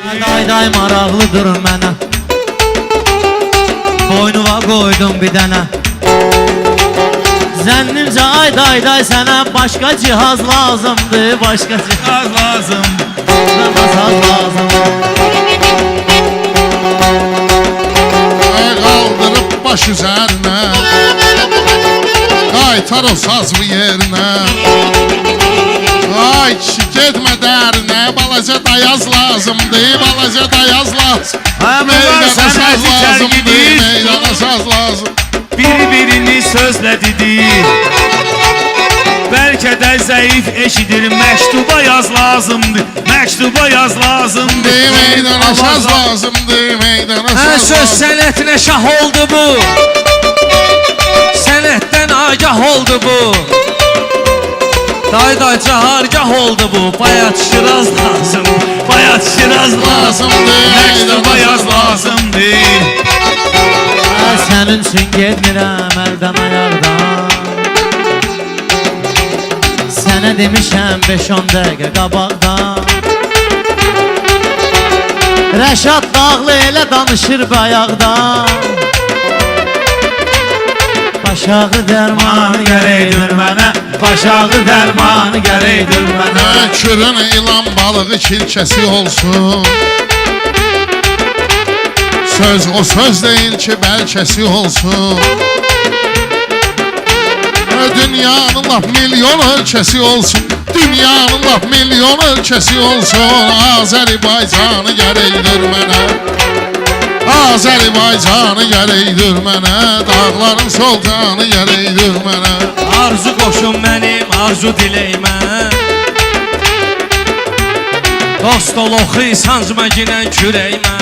Day maraqlıdır mənə, boynuma qoydum bir dənə. Zənnimcə day sənə başqa cihaz lazımdır, başqa cihaz lazım, masaj lazımdır. Qaldırıb baş üzərinə, qaytar o sazlı yerinə. Ay kişi getmə dərinə, balaca dayaz lazımdır, balaca dayaz lazım. Meydana saz lazımdır, meydana saz lazım. Bir-birini sözlə didir, bəlkə də zəif eşidir. Məktuba yaz lazımdır, məktuba yaz lazımdır. Meydana saz lazımdır, meydana saz lazım. Söz sənətinə şah oldu bu, sənətdən agah oldu bu. Day cahargah oldu bu, bayat şiraz lazım, bayat şiraz lazımdır, Məktuba yaz lazımdır. Sənin üçün getmirəm əldən ayaqdan. Sənə demişəm 5-10 dəqiqə qabaqdan. Rəşad Dağlı elə danışır bayaqdan. Başağı dərmanı gərəkdir mənə, başağı dərmanı gərəkdir mənə. Kürün ilan balığı kirkəsi olsun. Söz o söz değil ki belkesi olsun. Dünyanın laf milyon ölçesi olsun. Dünyanın laf milyon ölçesi olsun. Azerbaycanı gereydir mənə, Azerbaycanı gereydir mənə, dağların sultanı gereydir mənə. Arzu qoşun mənim, arzu diləyimə. Dost ol oxu sancma ginən kürəyimə.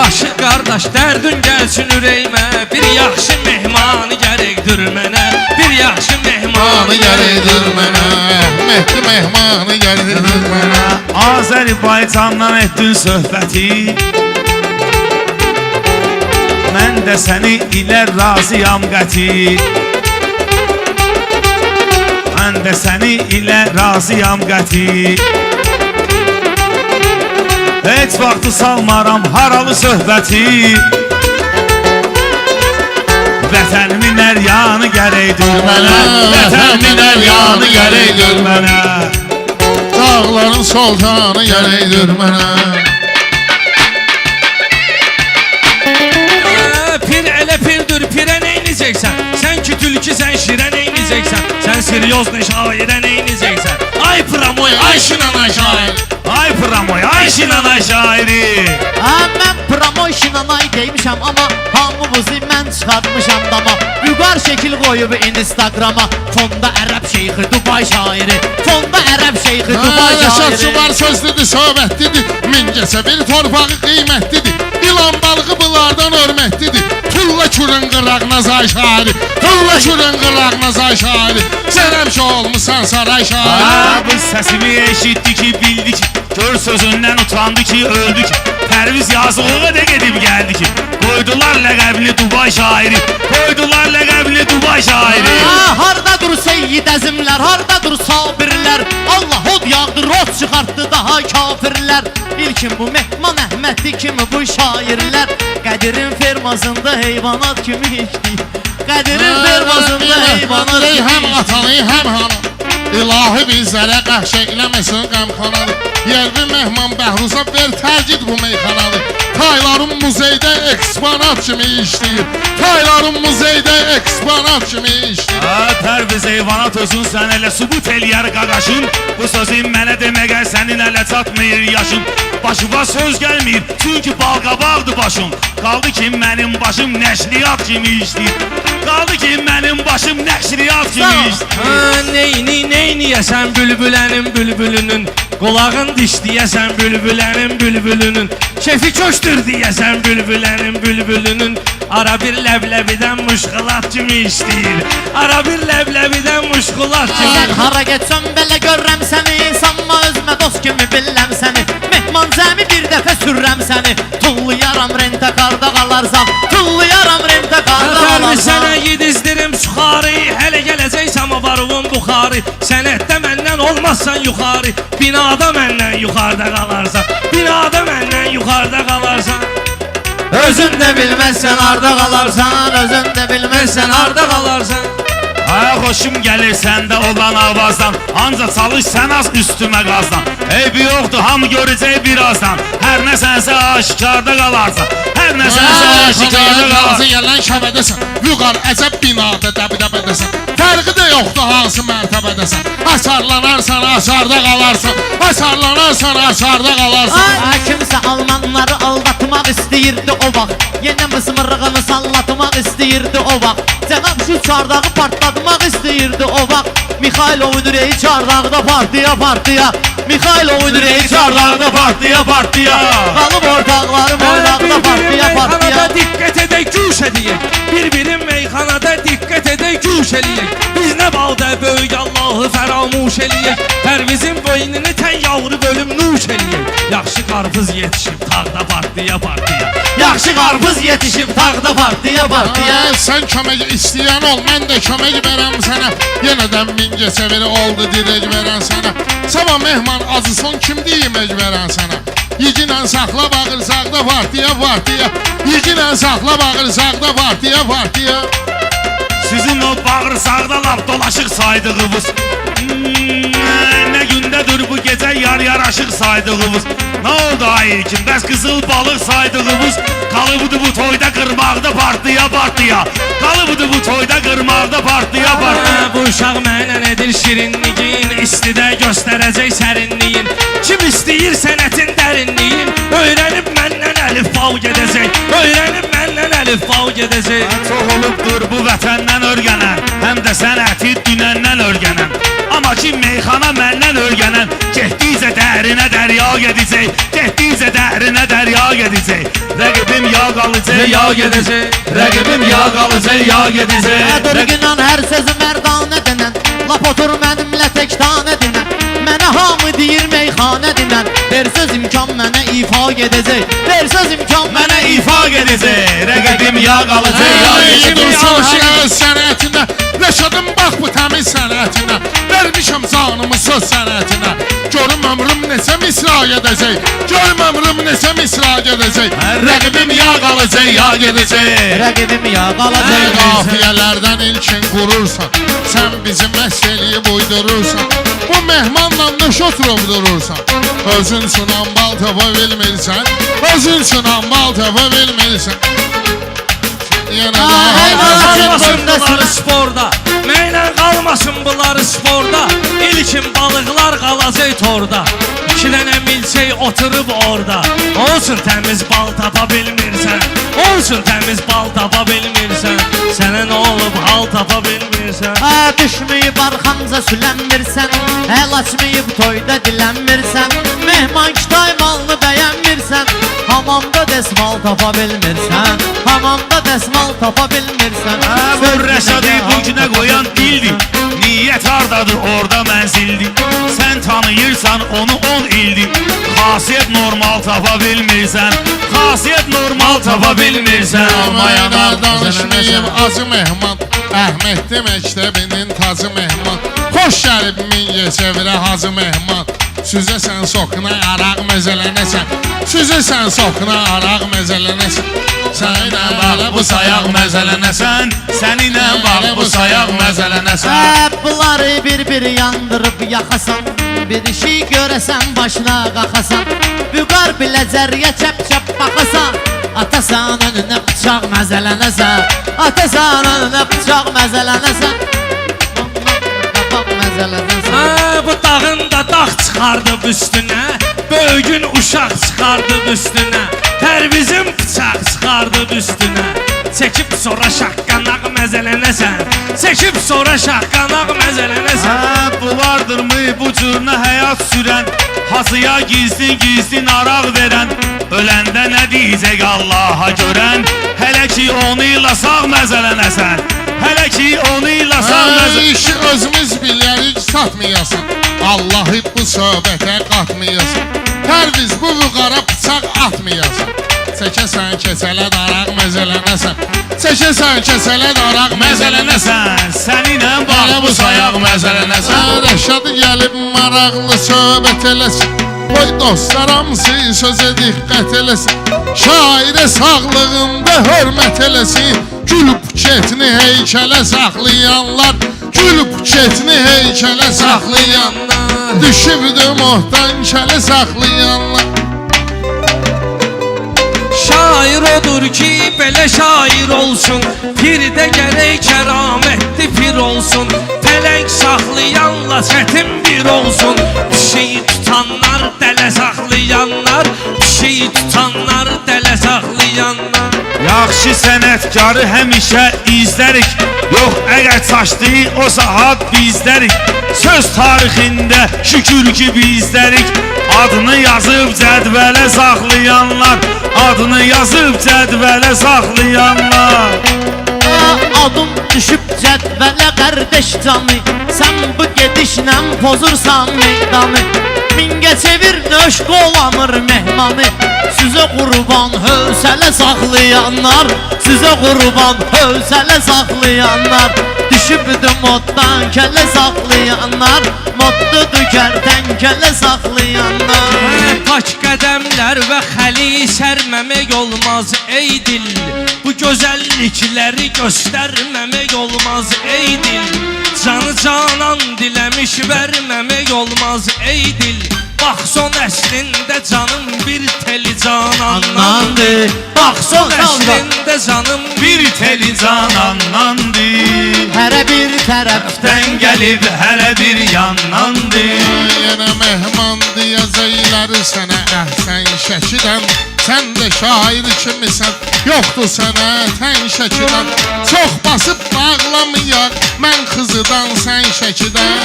Aşıq qardaş dərdün gəlsin ürəyimə. Bir yaxşı mehmanı gərəkdir mənə, bir yaxşı mehmanı Gereydir mənə, Mehdi mehmanı gereydir mənə. Azərbaycandan etdin söhbəti, mən də səni ilə razıyam qəti. Mən də səni ilə razıyam qəti. Heç vaxtı salmaram haralı söhbəti. Vətənimin əryanı gərəkdir mənə, vətənimin əryanı gərəkdir mənə. Dağların sultanı gereydir mənə. Pir elə pirdir, pirə neyniyəcəksən? Sən kütülkü, sən şirə neyniyəcəksən? Sən seryozni şairə neyniyəcəksən? Ay pramoy, ay şinana şair. Ay pramoy, ay şinana şairi. Mən pramoy şinanay deymişəm, amma hamımızı mən çıxartmışam dama. Vüqar şəkil qoyub Instagrama, fonda ərəb şeyxi Dubay şairi, fonda ərəb şeyxi Dubay şairi. Yaşatçılar sözlüdür, söhbətlidir, mingəsə bir torpağı qiymətlidir. İlan balığı bunlardan örməklidir. Tulla kürün qırağına zay şairi, tulla kürün qırağına zay şairi. Sən həmşə olmuşsan saray şairi. Bu səsimi eşitdi ki, bildi ki, gör sözündən utandı ki, öldü ki. Pərviz yazılığa da gedib gəldi ki, qoydular ləqəbini Dubay şairi, qoydular ləqəbini Dubay şairi. Harda dur seyyid əzimlər, harda dur sabirlər. Allah od yağdı, rot çıxartdı daha kafirlər. İlkin bu Mehman Əhmədli kimi bu şairlər. Qədirin fermasında heyvanat kimi işdi, Qədirin fermasında heyvanat kimi Həm atanı, həm hanı. İlahi bizlərə qəxş eyləməsin qəmxanalı. Yervi Mehman Bəhruza ver tərgid bu meyxanalı. Tayların muzeydə eksponat kimi işləyir, tayların muzeydə eksponat kimi işləyir. Pərviz heyvanat özün sən elə subut eləyər qaqaşın. Bu sözün mənə deməgər sənin ələ çatmayır yaşın. Başıma söz gəlmir, çünki balqabaqdır başım. Qaldı ki mənim başım nəşriyat kimi işləyir, qaldı ki mənim başım nəşriyat kimi işləyir. Neyniyəsən bülbülənin bülbülünün, qulağın dişliyəsən bülbülənin bülbülünün, kefi köşdür deyəsən bülbülənin bülbülünün. Ara bir ləbləbidən muşqulat kimi işləyir, ara bir ləbləbidən muşqulat kimi. Sən hara getsən belə görürəm səni, sanma özümə dost kimi billəm səni. Mehman zəmi bir dəfə sürrəm səni, tullayaram rentə qarda qalarsan, tullayaram rentə qarda qalarsan. Sənə yedizdirim suxarı, hələ gələcək samavarımın buxarı. Sənətdə məndən olmazsan yuxarı, binada məndən yuxarıda qalarsan, binada məndən yuxarıda qalarsan. Özün də bilməzsən harda qalarsan, özün də bilməzsən harda qalarsan. Ay xoşum gəlir səndə olan avazdan, ancaq çalış sən az üstümə qazdan. Eybi yoxdur, hamı görəcək birazdan, hər nə sənsə aşikarda qalarsan, hər nə sənsə aşikarda Razı qalarsan. gələn şəbədəsən, vüqar əcəb binada dəbdəbədəsən. Fərqi də yoxdur hansı mərtəbədəsən. Açarlanarsan, açarda qalarsan, açarlanarsan, açarda qalarsan. Kimsə almanları aldatmaq istəyirdi o vaxt, yenə mısmırığını sallatmaq istəyirdi o vaxt. Cənab şu çardağı partlatmaq istəyirdi o vaxt. Mixaylovun ürəyi çardağda partiya partiya, Mixaylovun ürəyi çardağda partiya partiya. Qalıb ortaqlarım oynaqda partiya partiya. Meyxanada diqqət edək, güş edəyək. Bir-birin meyxanada diqqət edək, güş eləyək. Biz nə balda böyük Allahı fəramuş eləyək. Pərvizin boynunu tən yavru bölüm nuş eləyək. Yaxşı qarpız yetişib tağda partiya partiya. Yaxşı qarpız yetişib tağda partiya partiya. Sən kömək istəyən ol, mən də kömək verəm sənə. Yenədən min gecə veri oldu dirək verən sənə. Sabah mehman acıson kimdir yemək verən sənə. Yiginlə saxla bağırsaqda partiya partiya. Yiginlə saxla bağırsaqda partiya partiya. Sizin o bağırsaqda laf dolaşıq saydığımız, nə gündədir bu gecə yar-yaraşıq saydığımız. Nə oldu ay ilkin, bəs qızıl balıq saydığımız, qalıbıdı bu toyda qırmaqda partiya partiya, qalıbıdı bu toyda qırmaqda partiya partiya. Bu uşaq mənlə edir şirinliyin, istidə göstərəcək sərinliyin. Kim istəyir sənətin dərinliyin, öyrənib məndən əlif bal gedəcək, öyrənib məndən əlif bal gedəcək. Çox olubdur bu vətəndən örgənən, həm də sənəti dünəndən örgənən. Amma ki meyxana məndən örgənən, getdikcə dərinə dərya gedəcək, getdikcə dərinə dərya gedəcək. Rəqibim ya qalacaq, ya gedəcək, rəqibim ya qalacaq, ya gedəcək. Durgunan hər sözü mərdanə denən, lap otur mənimlə təkdanə denən. Mənə hamı deyir meyxanə dinən, ver söz imkan mənə ifa gedəcək, ver söz imkan Mənə ifa gedəcək, rəqibim ya qalacaq, ya gedəcək. Dursun öz sənətinə, Rəşadım bax bu təmiz sənətinə. Vermişəm canımı söz sənətinə. Görüm ömrüm neçə misra gedəcək, görüm ömrüm neçə misra gedəcək. Rəqibim ya qalacaq, ya gedəcək. Rəqibim ya qalacaq. Qafiyələrdən ilkin qurursan, sən bizi məhs eləyib uydurursan. Bu mehmanla nöş oturub durursan, özün üçün ambal tapa bilmirsən, özün üçün ambal tapa bilmirsən. Yenə Qalmasın bunları sporda, mənlə qalmasın bunları sporda. İlkin balıqlar qalacaq torda, 2 dənə milçək oturub orada. Olsun təmiz bal tapa bilmirsən, olsun təmiz bal tapa bilmirsən. Sənə nə olub hal tapa bilmirsən. Düşməyib arxamca sülənmirsən, əl açmayıb toyda dilənmirsən. Mehman kitay malını bəyənmirsən, hamamda desmal tapa bilmirsən, hamamda desmal tapa bilmirsən. Bu Rəşadı bu günə qoyan dildir, niyyət hardadır orada mənzildir. Sən tanıyırsan onu 10 ildir, xasiyyət normal tapa bilmirsən, xasiyyət normal tapa bilmirsən. Almayana danışmayıb acı mehman, Əhmədli məktəbinin tacı mehman. Xoş gəlib min gecə virə hacı mehman. Süzəsən soxuna araq məzələnəsən, süzəsən soxuna araq məzələnəsən. Səninlə Balı bu sayaq məzələnəsən, səninlə balı bu sayaq məzələnəsən. Bunları bir-bir yandırıb yaxasan, bir şey görəsən başına qaxasan. Vüqar biləcəriyə çəp-çəp baxasan, atasan önünə bıçaq məzələnəsən, atasan önünə bıçaq məzələnəsən. Qabaq məzələnəsən. Bu dağın da dağ çıxardıb üstünə, böygün uşaq çıxardıb üstünə. Pərvizin bıçaq çıxardıb üstünə, çəkib sonra şaqqanaq məzələnəsən, çəkib sonra şaqqanaq məzələnəsən. Bulardırmı bu cürünə həyat sürən, Hacıya gizlin araq verən, öləndə nə deyəcək Allaha görən. Hələ ki onu ilə sağ məzələnəsən, hələ ki onu ilə sağ məzələnəsən. işi özümüz bilərik satmayasın, Allahı bu söhbətə qatmayasın. Pərviz bu vüqara bıçaq atmayasın, çəkə çəkəsən, keçələ daraq məzələnəsən. Çəkəsən, keçələ daraq məzələnəsən. Məzələnəsən, səninlə bax bu sayaq məzələnəsən. Rəşad gəlib maraqlı söhbət eləsin. Qoy dostlar hamısı sözə diqqət eləsin. Şairə sağlığında hörmət eləsin. Gül buketini heykələ saxlayanlar, gül buketini heykələ saxlayanlar, düşübdü mohtan kələ saxlayanlar. Şair odur ki belə şair olsun, pir də gərək kəramətli pir olsun. Fələk saxlayanla çətin bir olsun, pişiyi tutanlar dələ saxlayanlar, pişiyi tutanlar dələ saxlayanlar. Yaxşı sənətkarı həmişə izlərik. Yox əgər çaşdı o saat bizdərik. Söz tarixində şükür ki bizdərik. Adını yazıb cədvələ saxlayanlar, adını yazıb cədvələ saxlayanlar. Adım düşüb cədvələ qardeş canı, sən bu gedişlə pozursan meydanı. Mingə çevir nöş qolamır mehmanı, sizə qurban hövsələ saxlayanlar, sizə qurban hövsələ saxlayanlar. Düşübdü moddan kələ saxlayanlar, moddudu kərtənkələ saxlayanlar. Pak qədəmlər və xəli sərməmək olmaz ey dil, bu gözəllikləri göstərməmək olmaz ey dil. Canı canan diləmiş verməmək olmaz ey dil. Bax son əslində canım bir teli canandandır. Bax son əslində canım Bir teli canandandır. Hərə bir tərəfdən Dən gəlib hələ bir yandandır. Yenə mehman deyəcəklər sənə əhsən şəkidən. Sən də şair kimisən, yoxdur sənə tən şəkidən. Çox basıb bağlamayaq mən xızıdan sən şəkidən.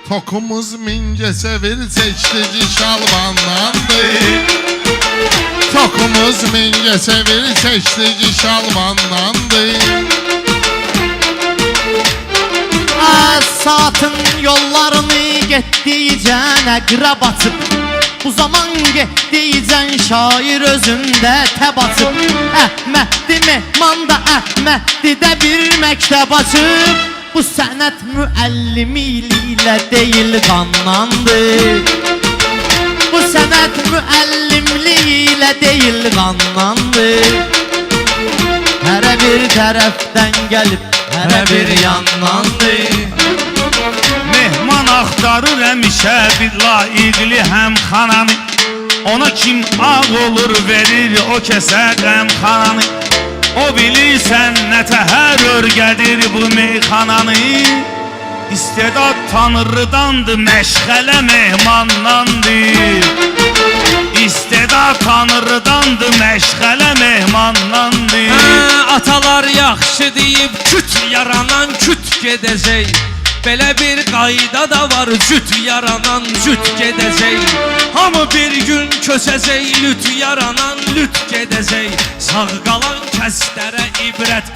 Tokumuz mingəsə bir çəkdici şalvandandır. Tokumuz mingəsə bir çəkdici şalvandandır. Saatın yollarını getdiyicən əqrəb açıb, bu zaman getdiyicən şair özündə təb açıb. Əhməddi mehman da Əhməddi də bir məktəb açıb. Bu sənət müəllimi ilə deyil qannandır. Bu sənət müəllimliyi ilə deyil qannandır. Hərə bir tərəfdən gəlib hərə bir yandandır. Mehman axtarır həmişə bir layiqli həmxananı. Ona kim ağ olur verir o kəsə qəmxananı. O bilirsən nə təhər örgədir bu meyxananı. İstedad tanrıdandır, məşğələ mehmandandır. İstedad tanrıdandır, məşğələ mehmandandır. Atalar yaxşı deyib küt yaranan küt gedəcək. Belə bir qayda da var, cüt yaranan cüt gedəcək. Hamı bir gün köçəcək, lüt yaranan lüt gedəcək. Sağ qalan kəslərə ibrət